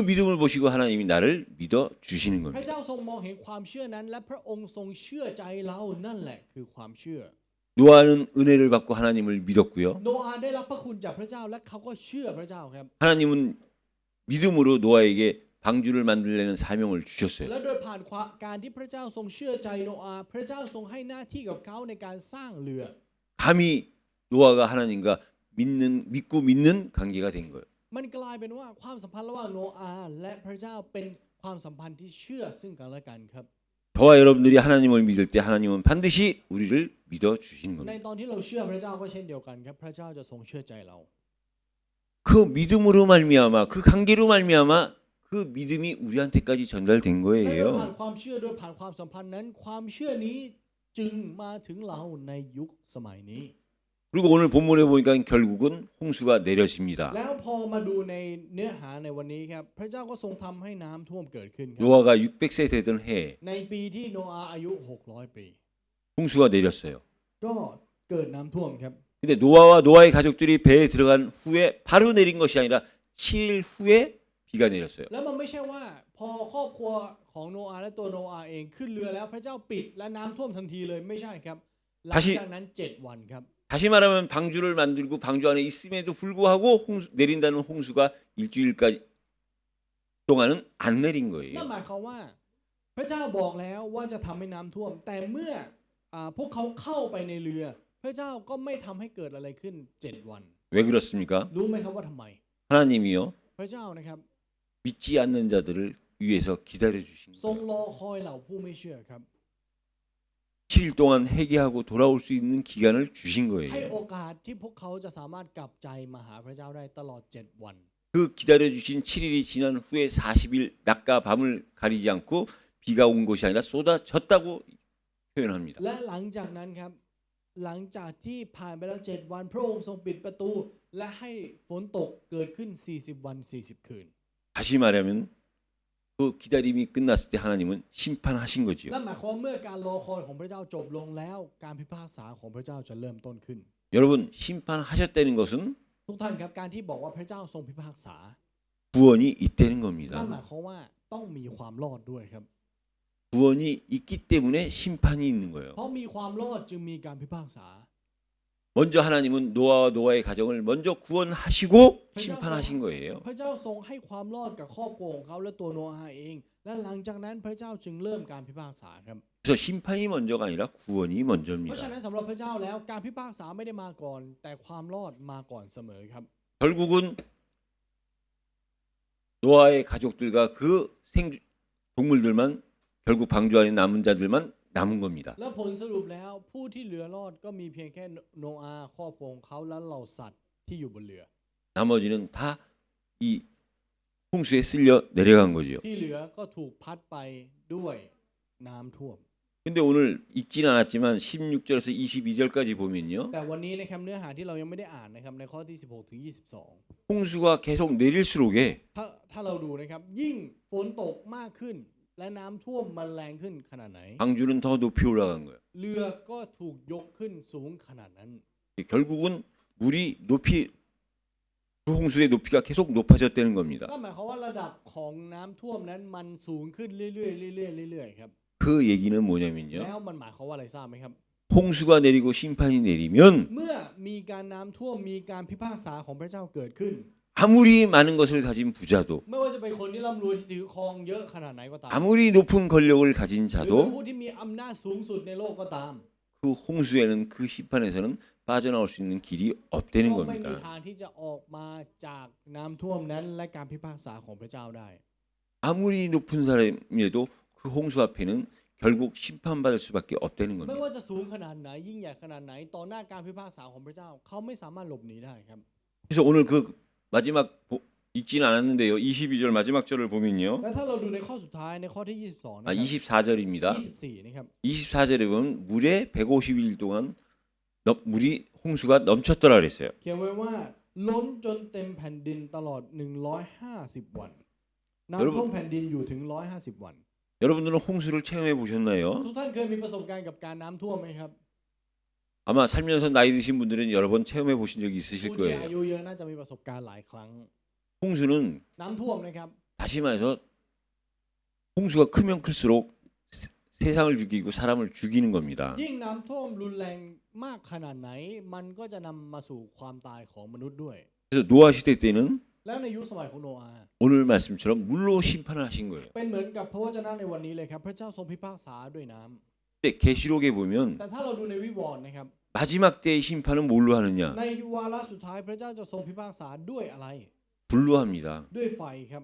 믿음을 보시고 하나님이 나를 믿어 주시는 พระ 겁니다. เจ้าทรงมองเห็นความเชื่อนั้น และพระองค์ทรงเชื่อใจเรานั่นแหละคือความเชื่อ 노아는 은혜를 받고 하나님을 믿었고요. โนอาห์ได้รับพระคุณจากพระเจ้าและเขาก็เชื่อพระเจ้าครับ 하나님은 믿음으로 노아에게 방주를 만들려는 사명을 주셨어요. และโดยผ่านการที่พระเจ้าทรงเชื่อใจโนอาห์พระเจ้าทรงให้หน้าที่กับเขาในการสร้างเรือ 감히 노아가 하나님과 믿고 믿는 관계가 된 거예요. มันกลายเป็นว่าความสัมพันธ์ระหว่างโนอาห์และพระเจ้าเป็นความสัมพันธ์ที่เชื่อซึ่งกันและกันครับ 저와 여러분들이 하나님을 믿을 때 하나님은 반드시 우리를 믿어 주시는 ใน 겁니다. ตอนที่เราเชื่อพระเจ้าก็เช่นเดียวกันครับพระเจ้าจะทรงเชื่อใจเรา 그 믿음으로 말미암아 그 관계로 말미암아 그 믿음이 우리한테까지 전달된 และโดยผ่าน 거예요. ความเชื่อโดยผ่านความสัมพันธ์นั้น ความเชื่อนี้จึงมาถึงเราในยุคสมัยนี้ 그리고 오늘 본문에 보니까 결국은 홍수가 내려집니다. แล้วพอมาดูในเนื้อหาในวันนี้ครับพระเจ้าก็ทรงทำให้น้ำท่วมเกิดขึ้นครับ 노아가 600세 되던 해 ในปีที่โนอาห์อายุ 600 ปี 홍수가 내렸어요. ก็เกิดน้ำท่วมครับ 근데 노아와 노아의 가족들이 배에 들어간 후에 바로 내린 것이 아니라 7일 후에 비가 내렸어요. แล้วมันไม่ใช่ว่าพอครอบครัวของโนอาห์และตัวโนอาห์เองขึ้นเรือแล้วพระเจ้าปิดและน้ำท่วมทันทีเลยไม่ใช่ครับหลังจากนั้น7 วันครับ 다시 말하면 방주를 만들고 방주 안에 있음에도 불구하고 내린다는 홍수가 일주일까지 동안은 안 내린 นั่น 거예요. หมายความว่าพระเจ้าบอกแล้วว่าจะทำให้น้ำท่วม แต่เมื่อพวกเขาเข้าไปในเรือ พระเจ้าก็ไม่ทำให้เกิดอะไรขึ้น7 วัน 왜 그렇습니까? รู้ไหมครับว่าทำไม 하나님이요 พระเจ้านะครับ 믿지 않는 자들을 위해서 기다려 주신 ทรง 거예요. รอคอยเหล่าผู้ไม่เชื่อครับ 7일 동안 회개하고 돌아올 수 있는 기간을 주신 ให้ 거예요. โอกาสที่พวกเขาจะสามารถกลับใจมาหาพระเจ้าได้ตลอด7 วัน 그 기다려 주신 7일이 지난 후에 40일 낮과 밤을 가리지 않고 비가 온 것이 아니라 쏟아졌다고 표현합니다. และหลังจากนั้นครับหลังจากที่ผ่านไปแล้ว7 วันพระองค์ทรงปิดประตู และให้ฝนตกเกิดขึ้น40 วัน40 คืน 다시 말하면 그 기다림이 끝났을 때 하나님은 심판하신 거지요. นั่นหมายความว่าเมื่อการรอคอยของพระเจ้าจบลงแล้วการพิพากษาของพระเจ้าจะเริ่มต้นขึ้น 여러분 심판하셨다는 것은 ทุกท่านครับการที่บอกว่าพระเจ้าทรงพิพากษา 구원이 있다는 นั่น 겁니다. หมายความว่าต้องมีความรอดด้วยครับ 구원이 있기 때문에 심판이 있는 거예요. เพราะมีความรอดจึงมีการพิพากษา 먼저 하나님은 노아와 노아의 가정을 먼저 구원하시고 심판하신 거예요. พระเจ้าทรงให้ความรอดกับครอบครัวของเขาและตัวโนอาห์เอง และหลังจากนั้นพระเจ้าจึงเริ่มการพิพากษาครับ 그래서 심판이 먼저가 아니라 구원이 เพราะ 먼저입니다. ฉะนั้นสำหรับพระเจ้าแล้วการพิพากษาไม่ได้มาก่อน แต่ความรอดมาก่อนเสมอครับ 결국은 노아의 가족들과 그 동물들만 결국 방주 안에 남은 자들만 남은 겁니다. แล้วผลสรุปแล้วผู้ที่เหลือรอดก็มีเพียงแค่โนอาห์ครอบครัวของเขาและเหล่าสัตว์ที่อยู่บนเรือ 나머지는 다 이 홍수에 쓸려 내려간 거지요. ที่เหลือก็ถูกพัดไปด้วยน้ำท่วม 근데 오늘 읽지는 않았지만 16절에서 22절까지 보면요. แต่วันนี้นะครับเนื้อหาที่เรายังไม่ได้อ่านนะครับในข้อที่16ถึง22 홍수가 계속 내릴수록에 ถ้าเราดูนะครับยิ่งฝนตกมากขึ้น และน้ำท่วมมันแรงขึ้นขนาดไหน 방주는 더 높이 올라간 거예요. เรือก็ถูกยกขึ้นสูงขนาดนั้น 결국은 물이 높이 그 홍수의 높이가 계속 높아졌다는 겁니다. ก็หมายความว่าระดับของน้ำท่วมนั้นมันสูงขึ้นเรื่อยๆเรื่อยๆเรื่อยๆครับ 그 얘기는 뭐냐면요. แล้วมันหมายความว่าอะไรทราบไหมครับ 홍수가 내리고 심판이 내리면 เมื่อมีการน้ำท่วมมีการพิพากษาของพระเจ้าเกิดขึ้น 아무리 많은 것을 가진 부자도 ไม่ว่าจะเป็นคนที่ร่ำรวยที่ถือครองเยอะขนาดไหนก็ตาม 아무리 높은 권력을 가진 หรือเป็น 자도 ผู้ที่มีอำนาจสูงสุดในโลกก็ตาม 그 홍수에는 그 심판에서는 빠져나올 수 있는 길이 없다는 ก็ไม่มี 겁니다. ทางที่จะออกมาจากน้ำท่วมนั้นและการพิพากษาของพระเจ้าได้ 아무리 높은 사람이라도 그 홍수 앞에는 결국 심판받을 수밖에 없다는 ไม่ 겁니다. ว่าจะสูงขนาดไหนยิ่งใหญ่ขนาดไหนต่อหน้าการพิพากษาของพระเจ้าเขาไม่สามารถหลบหนีได้ครับ 그래서 오늘 그 마지막 읽지는 않았는데요. 22절 마지막 절을 보면요. และถ้าเราดูในข้อสุดท้ายในข้อที่22นะ 아, ครับ 24절입니다. 24นะครับ 24절에 보면 물에 150일 동안 물이 홍수가 넘쳤더라 그랬어요. เขียนไว้ว่าล้นจนเต็มแผ่นดินตลอด150 วันน้ำท่วมแผ่นดินอยู่ถึง150 วัน 여러분들은 홍수를 체험해 보셨나요? ทุกท่านเคยมีประสบการณ์กับการน้ำท่วมไหมครับ 아마 살면서 나이 드신 분들은 여러 번 체험해 보신 적이 있으실 ผู้ที่อา 거예요. ยุเยอะน่าจะมีประสบการณ์หลายครั้ง 홍수는 น้ำท่วมนะครับ 다시 말해서 홍수가 크면 클수록 세상을 죽이고 사람을 죽이는 겁니다. ยิ่งน้ำท่วมรุนแรงมากขนาดไหน มันก็จะนำมาสู่ความตายของมนุษย์ด้วย 그래서 노아 시대 때는 แล้วในยุคสมัยของโนอาห์ 오늘 말씀처럼 물로 심판을 하신 거예요. เป็นเหมือนกับพระวจนะในวันนี้เลยครับ พระเจ้าทรงพิพากษาด้วยน้ำ 근데 계시록에 보면 แต่ถ้าเราดูในวิวรณ์นะครับ 마지막 때의 심판은 뭘로 하느냐? ในวาระสุดท้ายพระเจ้าจะทรงพิพากษาด้วยอะไร 불로 합니다. ด้วยไฟครับ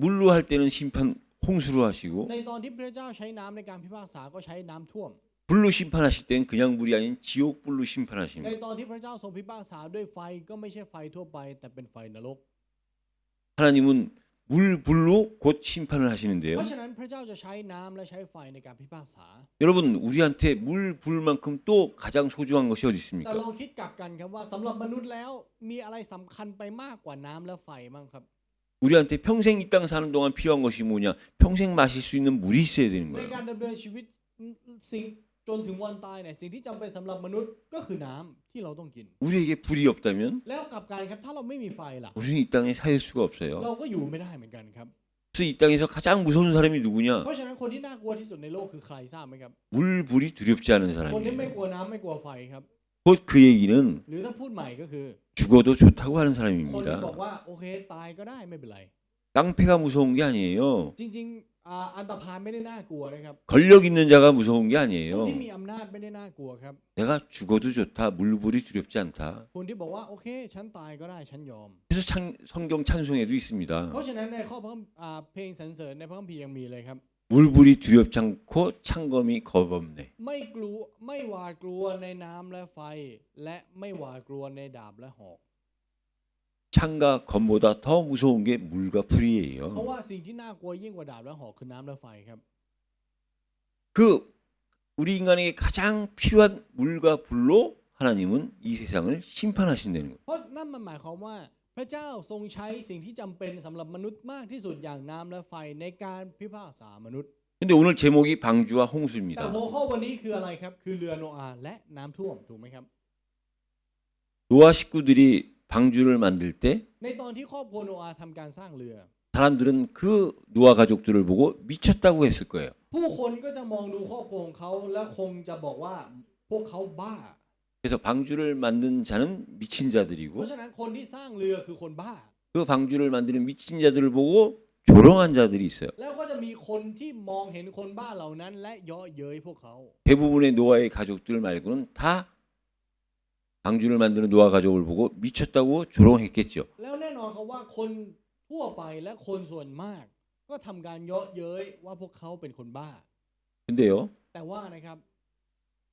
물로 할 때는 심판 홍수로 하시고 ในตอนที่พระเจ้าใช้น้ำในการพิพากษาก็ใช้น้ำท่วม 불로 심판하실 땐 그냥 물이 아닌 지옥 불로 ใน 심판하십니다. ตอนที่พระเจ้าทรงพิพากษาด้วยไฟก็ไม่ใช่ไฟทั่วไปแต่เป็นไฟนรก 하나님은 물 불로 곧 심판을 하시는데요. เพราะฉะนั้นพระเจ้าจะใช้น้ำและใช้ไฟในการพิพากษา 여러분 우리한테 물 불만큼 또 가장 소중한 것이 어디 แต่ 있습니까? ลองคิดกลับกันครับว่าสำหรับมนุษย์แล้วมีอะไรสำคัญไปมากกว่าน้ำและไฟบ้างครับ 우리한테 평생 이 땅 사는 동안 필요한 것이 뭐냐? 평생 마실 수 있는 물이 있어야 되는 ใน 거예요. การดำเนินชีวิตสิ่งจนถึงวันตายเนี่ยสิ่งที่จำเป็นสำหรับมนุษย์ก็คือน้ำที่เราต้องกิน 우리에게 불이 없다면 แล้วกลับกันครับถ้าเราไม่มีไฟล่ะ 우리는 이 땅에 살 수가 없어요. เราก็อยู่ไม่ได้เหมือนกันครับ 그래서 이 땅에서 가장 무서운 사람이 누구냐? เพราะฉะนั้นคนที่น่ากลัวที่สุดในโลกคือใครทราบไหมครับ 물 불이 두렵지 않은 คนที่ไม่ 사람이에요. กลัวน้ำไม่กลัวไฟครับ 곧 그 얘기는 หรือถ้าพูดใหม่ก็คือ 죽어도 좋다고 하는 คนที่บอก 사람입니다. ว่าโอเคตายก็ได้ไม่เป็นไร 깡패가 무서운 게 아니에요. จริงๆอันตพาลไม่ได้น่ากลัวนะครับ 권력 있는 자가 무서운 게 คน 아니에요. ที่มีอำนาจไม่ได้น่ากลัวครับ 내가 죽어도 좋다. 물불이 두렵지 않다. คนที่บอกว่าโอเคฉันตายก็ได้ฉันยอม 그래서 성경 찬송에도 เพ 있습니다. ราะฉะนั้นในข้อพระเพลงสรรเสริญในพระคัมภีร์ยังมีเลยครับ 물불이 두렵지 않고 창검이 겁없네. ไม่กลัวไม่หวาดกลัวในน้ำและไฟ และไม่หวาดกลัวในดาบและหอก 창과 검보다 더 무서운 게 물과 เพราะ 불이에요. ว่าสิ่งที่น่ากลัวยิ่งกว่าดาบและหอกคือน้ำและไฟครับ 그 우리 인간에게 가장 필요한 물과 불로 하나님은 이 세상을 심판하신다는 거예요. เพราะนั่นมันหมายความว่าพระเจ้าทรงใช้สิ่งที่จำเป็นสำหรับมนุษย์มากที่สุดอย่างน้ำและไฟในการพิพากษามนุษย์ 근데 오늘 제목이 방주와 แต่ 홍수입니다. หัวข้อวันนี้คืออะไรครับคือเรือโนอาห์และน้ำท่วมถูกไหมครับ 노아 식구들이 방주를 만들 때 ในตอนที่ครอบครัวโนอาห์ทำการสร้างเรือ 사람들은 그 노아 가족들을 보고 미쳤다고 했을 거예요. ผู้คนก็จะมองดูครอบครัวของเขาและคงจะบอกว่าพวกเขาบ้า 그래서 방주를 만든 자는 미친 เพ 자들이고 ราะฉะนั้นคนที่สร้างเรือคือคนบ้า 그 방주를 만드는 미친 자들을 보고 조롱한 자들이 있어요. แล้วก็จะมีคนที่มองเห็นคนบ้าเหล่านั้น และเยาะเย้ยพวกเขา 대부분의 노아의 가족들 말고는 다 방주를 만드는 노아 가족을 보고 미쳤다고 조롱했겠죠. แล้วแน่นอนครับว่าคนทั่วไปและคนส่วนมาก ก็ทำการเยาะเย้ยว่าพวกเขาเป็นคนบ้า 근데요, แต่ว่านะครับ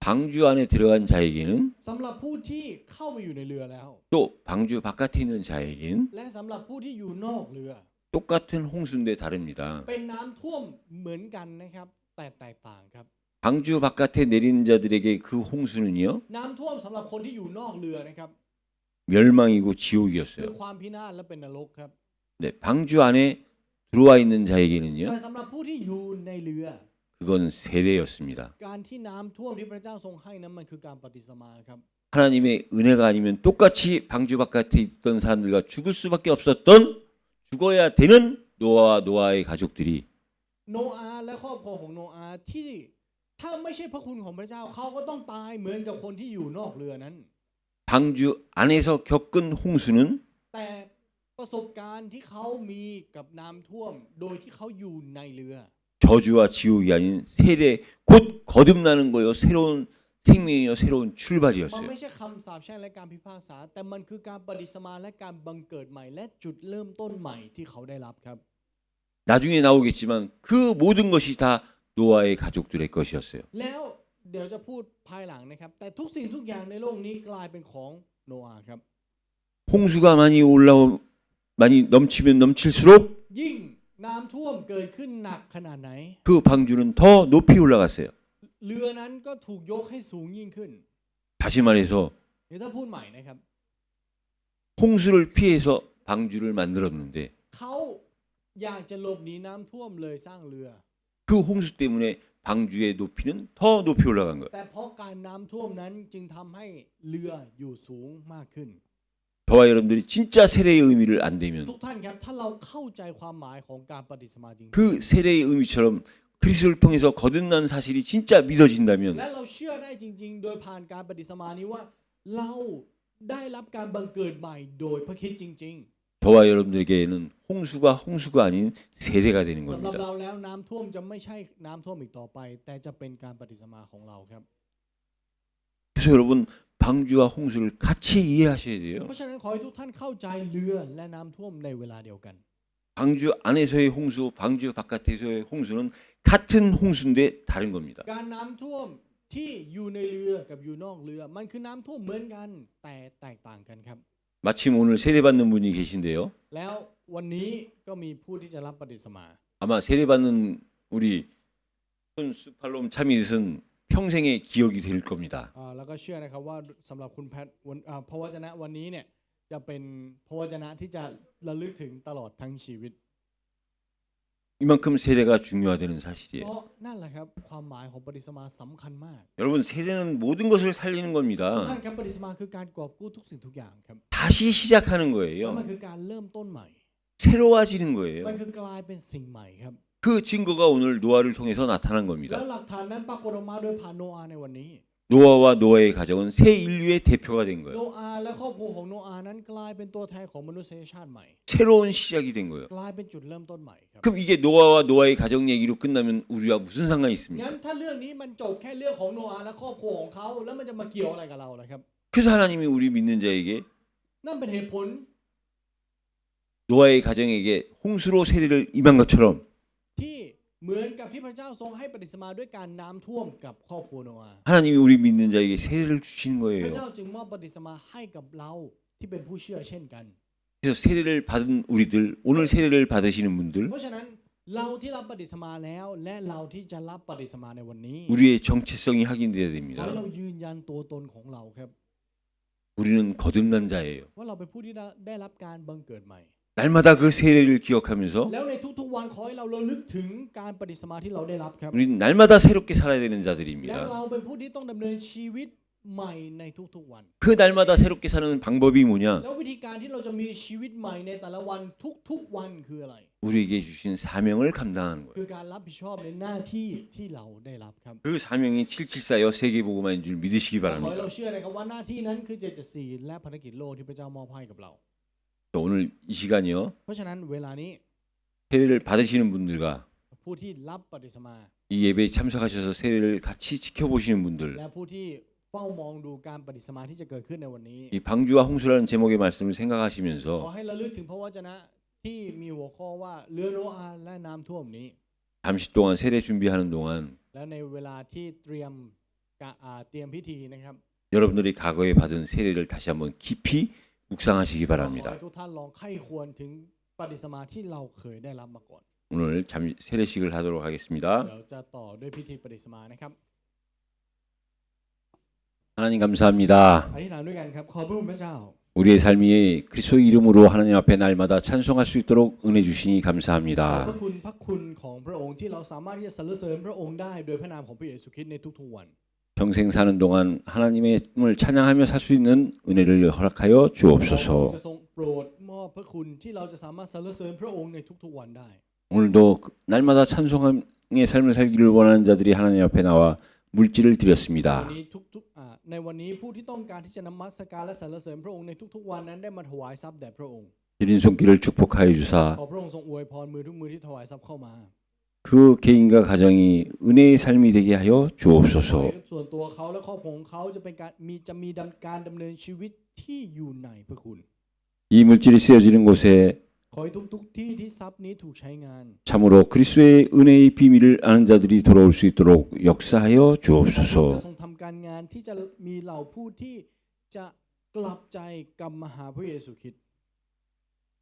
방주 안에 들어간 자에게는 สำหรับผู้ที่เข้ามาอยู่ในเรือแล้ว 또 방주 바깥에 있는 자에게는 และสำหรับผู้ที่อยู่นอกเรือ 똑같은 홍수인데 다릅니다. เป็นน้ำท่วมเหมือนกันนะครับแต่แตกต่างครับ 방주 바깥에 내리는 자들에게 그 홍수는요 น้ำท่วมสำหรับคนที่อยู่นอกเรือนะครับ 멸망이고 คือ 지옥이었어요. ความพินาศและเป็นนรกครับ 네, 방주 안에 들어와 있는 자에게는요 แต่สำหรับผู้ที่อยู่ในเรือ 그건 세례였습니다. การที่น้ำท่วมที่พระเจ้าทรงให้นั้นมันคือการปฏิสมาครับ 하나님의 은혜가 아니면 똑같이 방주 바깥에 있던 사람들과 죽을 수밖에 없었던 죽어야 되는 노아와 노아의 가족들이 โนอาห์และครอบครัวของโนอาห์ที่ถ้าไม่ใช่พระคุณของพระเจ้าเขาก็ต้องตายเหมือนกับคนที่อยู่นอกเรือนั้น 방주 안에서 겪은 홍수는 แต่ประสบการณ์ที่เขามีกับน้ำท่วมโดยที่เขาอยู่ในเรือ 저주와 지옥이 아닌 세례 곧 거듭나는 거요 새로운 생명이요 새로운 มัน 출발이었어요. ไม่ใช่คำสาปแช่งและการพิพากษา แต่มันคือการปฏิสมาและการบังเกิดใหม่ และจุดเริ่มต้นใหม่ที่เขาได้รับครับ 나중에 나오겠지만 그 모든 것이 다 노아의 가족들의 것이었어요. แล้วเดี๋ยวจะพูดภายหลังนะครับ แต่ทุกสิ่งทุกอย่างในโลกนี้กลายเป็นของโนอาห์ครับ 홍수가 많이 넘치면 넘칠수록 ยิ่งน้ำท่วมเกิดขึ้นหนักขนาดไหน 그 방주는 더 높이 올라갔어요. เรือนั้นก็ถูกยกให้สูงยิ่งขึ้น 다시 말해서 เดี๋ยวถ้าพูดใหม่นะครับ 홍수를 피해서 방주를 만들었는데 เขาอยากจะหลบหนีน้ำท่วมเลยสร้างเรือ 그 홍수 때문에 방주의 높이는 더 높이 올라간 거예요. แต่เพราะการน้ำท่วมนั้นจึงทำให้เรืออยู่สูงมากขึ้น 저와 여러분들이 진짜 세례의 의미를 안 되면 ทุกท่านครับถ้าเราเข้าใจความหมายของการปฏิสมาจริง 그 세례의 의미처럼 그리스도를 통해서 거듭난 사실이 진짜 믿어진다면 และเราเชื่อได้จริงๆ โดยผ่านการปฏิสมานี้ว่า เราได้รับการบังเกิดใหม่โดยพระคริสต์จริง 저와 여러분들에게는 홍수가 아닌 세례가 되는 ๆสำหรับ 겁니다. เราแล้วน้ำท่วมจะไม่ใช่น้ำท่วมอีกต่อไป แต่จะเป็นการปฏิสมาของเราครับ 그래서 여러분 방주와 홍수를 같이 이해하셔야 돼요. เพราะฉะนั้นขอให้ทุกท่านเข้าใจเรือและน้ำท่วมในเวลาเดียวกัน 방주 안에서의 홍수, 방주 바깥에서의 홍수는 같은 홍수인데 다른 겁니다. การน้ำท่วมที่อยู่ในเรือกับอยู่นอกเรือ มันคือน้ำท่วมเหมือนกันแต่แตกต่างกันครับ 마침 오늘 세례받는 분이 계신데요. แล้ววันนี้ก็มีผู้ที่จะรับบัพติศมา 아마 세례받는 우리 손수팔롬 차밋은 평생의 기억이 될 겁니다. แล้วก็เชื่อนะครับว่าสำหรับคุณแพทพระวจนะวันนี้เนี่ยจะเป็นพระวจนะที่จะระลึกถึงตลอดทั้งชีวิต 이만큼 세례가 중요하다는 เพ 사실이에요. ราะนั่นแหละครับความหมายของบัพติศมาสำคัญมาก 여러분 세례는 모든 것을 살리는 ทุก 겁니다. ท่านครับบัพติศมาคือการกอบกู้ทุกสิ่งทุกอย่างครับ 다시 시작하는 แล้ว 거예요. มันคือการเริ่มต้นใหม่ 새로워지는 มัน 거예요. คือกลายเป็นสิ่งใหม่ครับ 그 증거가 오늘 노아를 통해서 나타난 แล้ว 겁니다. หลักฐานนั้นปรากฏออกมาโดยผ่านโนอาห์ในวันนี้ 노아와 노아의 가정은 새 인류의 대표가 된 โน 거예요. อาห์และครอบครัวของโนอาห์นั้นกลายเป็นตัวแทนของมนุษยชาติใหม่ 새로운 시작이 된 거예요. กลายเป็นจุดเริ่มต้นใหม่ครับ 그럼 이게 노아와 노아의 가정 얘기로 끝나면 우리와 무슨 상관이 งั้น 있습니까? ถ้าเรื่องนี้มันจบแค่เรื่องของโนอาห์และครอบครัวของเขาแล้วมันจะมาเกี่ยวอะไรกับเราล่ะครับ 그래서 하나님이 우리 믿는 자에게 นั่นเป็นเหตุผล 노아의 가정에게 홍수로 세례를 임한 것처럼 ที่เหมือนกับที่พระเจ้าทรงให้บัพติศมาด้วยการน้ำท่วมกับครอบครัวโนอาห์ 하나님이 우리 믿는 자에게 세례를 주시는 พระ 거예요. เจ้าจึงมอบบัพติศมาให้กับเราที่เป็นผู้เชื่อเช่นกัน 그래서 세례를 받은 우리들, 오늘 세례를 받으시는 분들, เพราะฉะนั้นเราที่รับบัพติศมาแล้วและเราที่จะรับบัพติศมาในวันนี้ 우리의 정체성이 확인돼야 ขอ 됩니다. ให้เรายืนยันตัวตนของเราครับ 우리는 거듭난 자예요. ว่าเราเป็นผู้ที่ได้รับการบังเกิดใหม่ 날마다 그 세례를 기억하면서 แล้วในทุกๆวันขอให้เราระลึกถึงการบัพติศมาที่เราได้รับครับ 우리는 날마다 새롭게 살아야 되는 แล้ว 자들입니다. เราเป็นผู้ที่ต้องดำเนินชีวิตใหม่ในทุกๆวัน 그 날마다 새롭게 사는 방법이 뭐냐? แล้ววิธีการที่เราจะมีชีวิตใหม่ในแต่ละวันทุกๆวันคืออะไร 우리에게 주신 사명을 감당하는 거예요. คือการรับผิดชอบในหน้าที่ที่เราได้รับครับ 그 사명이 774여 세계복음화인 줄 믿으시기 ขอให้ 바랍니다. เราเชื่อนะครับว่าหน้าที่นั้นคือ774และภารกิจโลกที่พระเจ้ามอบให้กับเรา 오늘 이 시간이요. เพราะฉะนั้นเวลานี้ 세례를 받으시는 분들과 ผู้ที่รับบัพติศมา 이 예배에 참석하셔서 세례를 같이 지켜보시는 분들, และผู้ที่เฝ้ามองดูการบัพติศมาที่จะเกิดขึ้นในวันนี้ 이 방주와 홍수라는 제목의 말씀을 ขอ 생각하시면서 ให้ระลึกถึงพระวจนะที่มีหัวข้อว่าเรือโนอาห์และน้ำท่วมนี้ 잠시 동안 세례 준비하는 동안 และในเวลาที่เตรียมพิธีนะครับ 여러분들이 과거에 받은 세례를 다시 한번 깊이 묵상하시기 ขอ 바랍니다. ให้ทุกท่านลองไข้ควรถึงบัพติศมาที่เราเคยได้รับมาก่อน 오늘 잠시 세례식을 하도록 하겠습니다. เดี๋ยวจะต่อด้วยพิธีบัพติศมานะครับ 하나님 감사합니다. อธิษฐานด้วยกันครับขอบพระคุณพระเจ้า 우리의 삶이 그리스도의 이름으로 하나님 앞에 날마다 찬송할 수 있도록 은혜 주시니 ขอบพระ 감사합니다. คุณของพระองค์ที่เราสามารถที่จะสรรเสริญพระองค์ได้โดยพระนามของพระเยซูคริสต์ในทุกๆวัน 평생 사는 동안 하나님의 을 찬양하며 살 수 있는 은혜를 허락하여 เรา 주옵소서. จะทรงโปรดมอบพระคุณที่เราจะสามารถสรรเสริญพระองค์ในทุกๆวันได้ 오늘도 날마다 찬송의 삶을 살기를 원하는 자들이 하나님 앞에 나와 물질을 ใน 드렸습니다. ในวันนี้ผู้ที่ต้องการที่จะนมัสการและสรรเสริญพระองค์ในทุกๆวันนั้นได้มาถวายทรัพย์แด่พระองค์ 드린 손길을 축복하여 주사 ขอพระองค์ทรงอวยพรมือทุกมือที่ถวายทรัพย์เข้ามา 그 개인과 가정이 은혜의 삶이 되게 하여 ขอ 주옵소서. ให้ส่วนตัวเขาและครอบครัวของเขาจะเป็นการมีการดำเนินชีวิตที่อยู่ในพระคุณ 이 물질이 쓰여지는 곳에 ขอให้ทุกที่ที่ทรัพย์นี้ถูกใช้งาน 참으로 그리스도의 은혜의 비밀을 아는 자들이 돌아올 수 있도록 역사하여 จะ 주옵소서. ทรงทำการงานที่จะมีเหล่าผู้ที่จะกลับใจกลับมาหาพระเยซูคริสต์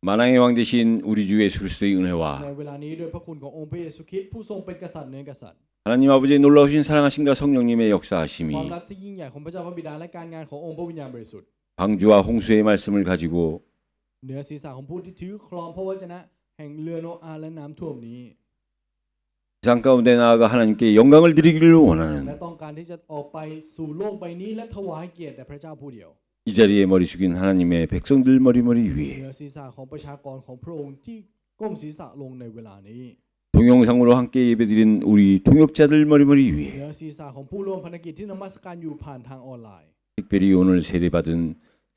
만왕의 왕 되신 우리 주 예수 그리스도의 ใน 은혜와 เวลานี้โดยพระคุณขององค์พระเยซูคริสต์ผู้ทรงเป็นกษัตริย์เหนือกษัตริย์ 하나님 아버지의 놀라우신 사랑하심과 성령님의 ความ 역사하심이 รักที่ยิ่งใหญ่ของพระเจ้าพระบิดาและการงานขององค์พระวิญญาณบริสุทธิ์ 방주와 홍수의 말씀을 가지고 เหนือศีรษะของผู้ที่ถือครองพระวจนะแห่งเรือโนอาห์และน้ำท่วมนี้ 세상 가운데 나아가 하나님께 영광을 드리기를 และ 원하는 ต้องการที่จะออกไปสู่โลกใบนี้และถวายเกียรติแด่พระเจ้าผู้เดียว 이 자리에 머리 숙인 하나님의 백성들 머리머리 เหนื 위에 อศีรษะของประชากรของพระองค์ที่ก้มศีรษะลงในเวลานี้ 동영상으로 함께 예배드린 우리 동역자들 머리머리 เหนื 위에 อศีรษะของผู้ร่วมภารกิจที่นมัสการอยู่ผ่านทางออนไลน์ 특별히 오늘 세례받은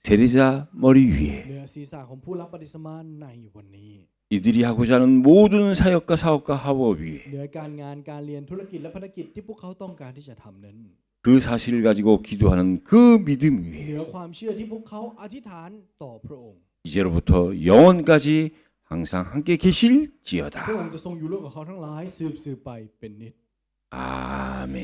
세례자 머리 เห 위에 นือศีรษะของผู้รับบัพติศมาในวันนี้ 이들이 하고자 하는 모든 사역과 사업과 합업 위에 เหนือการงานการเรียนธุรกิจและภารกิจที่พวกเขาต้องการที่จะทำนั้น 그 사실을 가지고 기도하는 그 믿음 เหนื 위에 อความเชื่อที่พวกเขาอธิษฐานต่อพระองค์ 이제로부터 영원까지 항상 함께 พระอง 계실지어다. ค์จะทรงอยู่ร่วมกับเขาทั้งหลายสืบไปเป็นนิจ 아멘.